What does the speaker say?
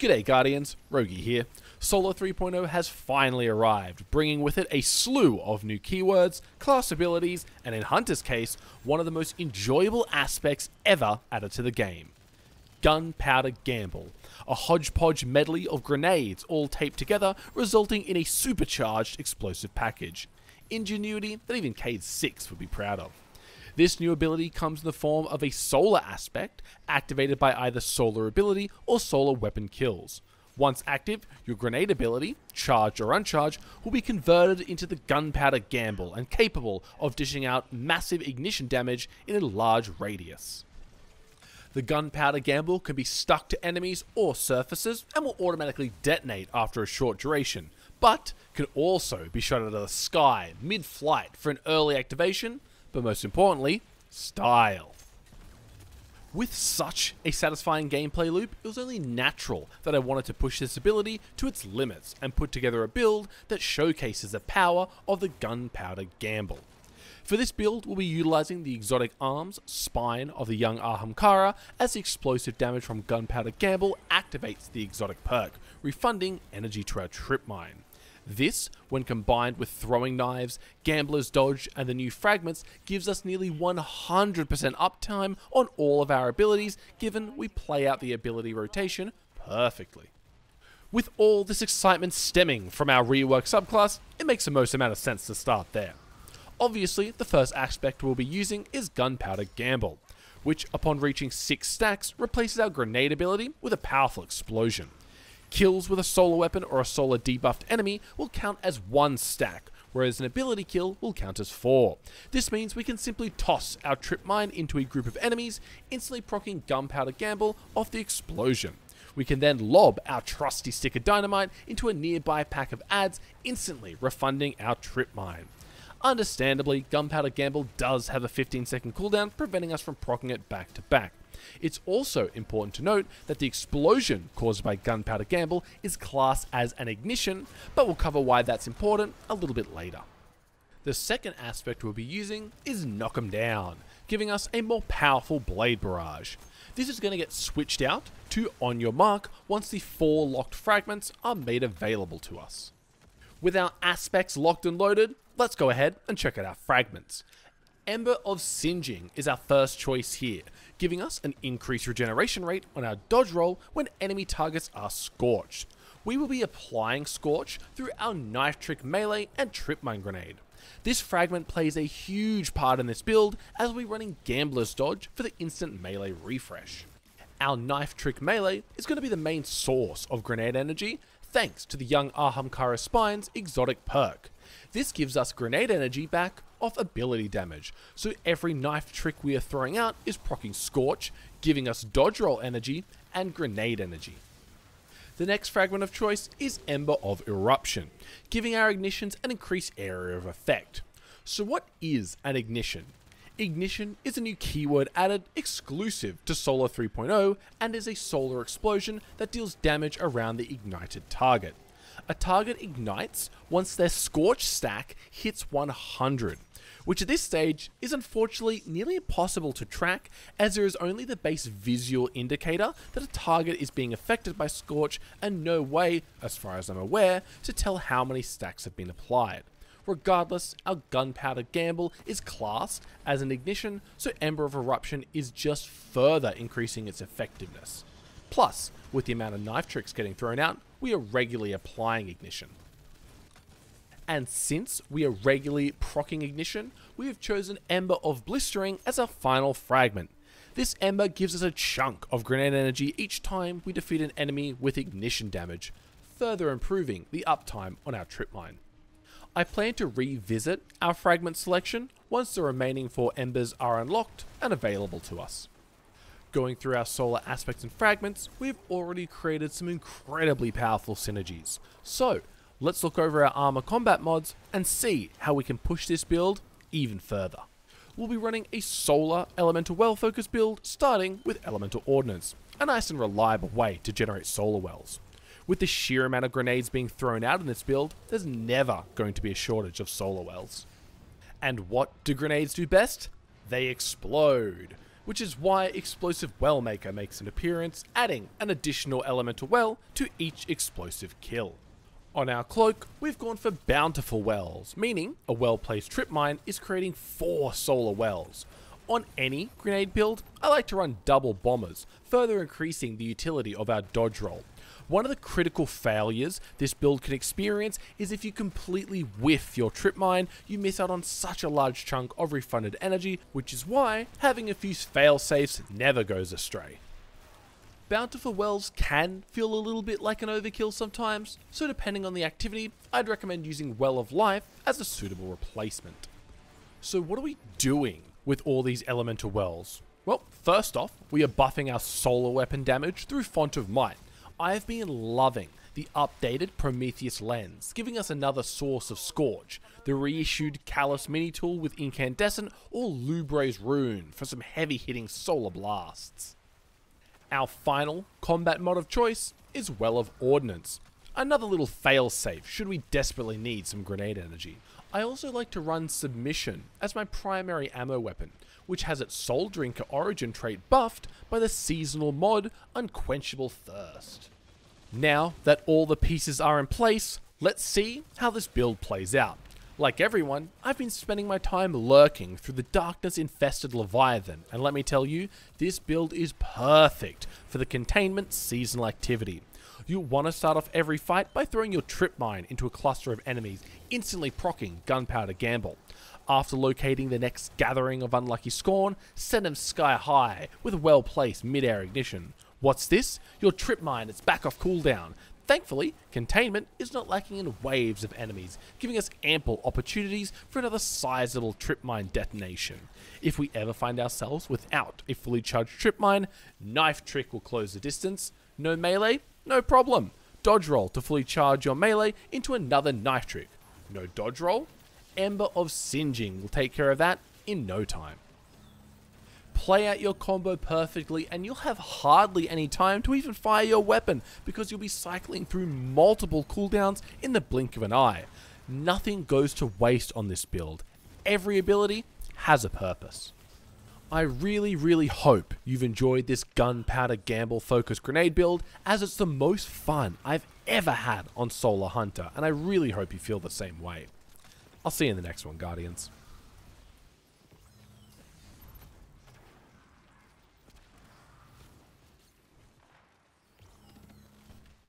G'day Guardians, Roguey here. Solar 3.0 has finally arrived, bringing with it a slew of new keywords, class abilities, and in Hunter's case, one of the most enjoyable aspects ever added to the game. Gunpower Gamble, a hodgepodge medley of grenades all taped together, resulting in a supercharged explosive package. Ingenuity that even Cade 6 would be proud of. This new ability comes in the form of a solar aspect, activated by either solar ability or solar weapon kills. Once active, your grenade ability, charged or uncharged, will be converted into the Gunpower Gamble and capable of dishing out massive ignition damage in a large radius. The Gunpower Gamble can be stuck to enemies or surfaces and will automatically detonate after a short duration, but can also be shot out of the sky mid-flight for an early activation, but most importantly, style. With such a satisfying gameplay loop, it was only natural that I wanted to push this ability to its limits and put together a build that showcases the power of the Gunpower Gamble. For this build, we'll be utilizing the exotic arms, spine of the young Ahamkara, as the explosive damage from Gunpower Gamble activates the exotic perk, refunding energy to our trip mine. This, when combined with throwing knives, Gambler's Dodge, and the new Fragments, gives us nearly 100% uptime on all of our abilities, given we play out the ability rotation perfectly. With all this excitement stemming from our rework subclass, it makes the most amount of sense to start there. Obviously, the first aspect we'll be using is Gunpower Gamble, which upon reaching 6 stacks replaces our grenade ability with a powerful explosion. Kills with a solar weapon or a solar debuffed enemy will count as 1 stack, whereas an ability kill will count as 4. This means we can simply toss our trip mine into a group of enemies, instantly proccing Gunpower Gamble off the explosion. We can then lob our trusty stick of dynamite into a nearby pack of adds, instantly refunding our trip mine. Understandably, Gunpower Gamble does have a 15-second cooldown, preventing us from proccing it back to back. It's also important to note that the explosion caused by Gunpower Gamble is classed as an ignition, but we'll cover why that's important a little bit later. The second aspect we'll be using is Knock 'em Down, giving us a more powerful blade barrage. This is going to get switched out to On Your Mark once the 4 locked fragments are made available to us. With our aspects locked and loaded, let's go ahead and check out our fragments. Ember of Singeing is our first choice here, giving us an increased regeneration rate on our dodge roll when enemy targets are scorched. We will be applying Scorch through our Knife Trick Melee and Trip Mine Grenade. This fragment plays a huge part in this build as we're running Gambler's Dodge for the instant melee refresh. Our Knife Trick Melee is going to be the main source of grenade energy, thanks to the young Ahamkara Spine's exotic perk. This gives us grenade energy back off ability damage, so every knife trick we are throwing out is proccing Scorch, giving us dodge roll energy and grenade energy. The next fragment of choice is Ember of Eruption, giving our ignitions an increased area of effect. So what is an ignition? Ignition is a new keyword added exclusive to Solar 3.0 and is a solar explosion that deals damage around the ignited target. A target ignites once their Scorch stack hits 100, which at this stage is unfortunately nearly impossible to track as there is only the base visual indicator that a target is being affected by Scorch and no way, as far as I'm aware, to tell how many stacks have been applied. Regardless, our Gunpower Gamble is classed as an ignition, so Ember of Eruption is just further increasing its effectiveness. Plus, with the amount of knife tricks getting thrown out, we are regularly applying ignition. And since we are regularly proccing ignition, we have chosen Ember of Blistering as our final fragment. This Ember gives us a chunk of grenade energy each time we defeat an enemy with ignition damage, further improving the uptime on our trip mine. I plan to revisit our fragment selection once the remaining 4 embers are unlocked and available to us. Going through our solar aspects and fragments, we've already created some incredibly powerful synergies. So, let's look over our armor combat mods and see how we can push this build even further. We'll be running a solar elemental well focused build starting with elemental ordnance, a nice and reliable way to generate solar wells. With the sheer amount of grenades being thrown out in this build, there's never going to be a shortage of solar wells. And what do grenades do best? They explode. which is why Explosive Well Maker makes an appearance, adding an additional elemental well to each explosive kill. On our cloak, we've gone for Bountiful Wells, meaning a well-placed trip mine is creating 4 solar wells. On any grenade build, I like to run double bombers, further increasing the utility of our dodge roll. One of the critical failures this build can experience is if you completely whiff your trip mine, you miss out on such a large chunk of refunded energy, which is why having a few fail-safes never goes astray. Bountiful Wells can feel a little bit like an overkill sometimes, so depending on the activity, I'd recommend using Well of Life as a suitable replacement. So what are we doing with all these elemental wells? Well, first off, we are buffing our solar weapon damage through Font of Might. I have been loving the updated Prometheus lens, giving us another source of Scorch, the reissued Callus mini tool with Incandescent, or Lubre's Rune for some heavy hitting solar blasts. Our final combat mod of choice is Well of Ordnance, another little fail-safe should we desperately need some grenade energy. I also like to run Submission as my primary ammo weapon, which has its Soul Drinker origin trait buffed by the seasonal mod Unquenchable Thirst. Now that all the pieces are in place, let's see how this build plays out. Like everyone, I've been spending my time lurking through the darkness-infested Leviathan, and let me tell you, this build is perfect for the containment seasonal activity. You'll want to start off every fight by throwing your trip mine into a cluster of enemies, instantly proccing Gunpower Gamble. After locating the next gathering of Unlucky Scorn, send them sky high with a well-placed mid-air ignition. What's this? Your trip mine is back off cooldown. Thankfully, containment is not lacking in waves of enemies, giving us ample opportunities for another sizable trip mine detonation. If we ever find ourselves without a fully charged trip mine, Knife Trick will close the distance. No melee? No problem. Dodge roll to fully charge your melee into another Knife Trick. No dodge roll? Ember of Singeing will take care of that in no time. Play out your combo perfectly and you'll have hardly any time to even fire your weapon because you'll be cycling through multiple cooldowns in the blink of an eye. Nothing goes to waste on this build. Every ability has a purpose. I really hope you've enjoyed this Gunpowder Gamble focused grenade build, as it's the most fun I've ever had on Solar Hunter, and I really hope you feel the same way. I'll see you in the next one, Guardians.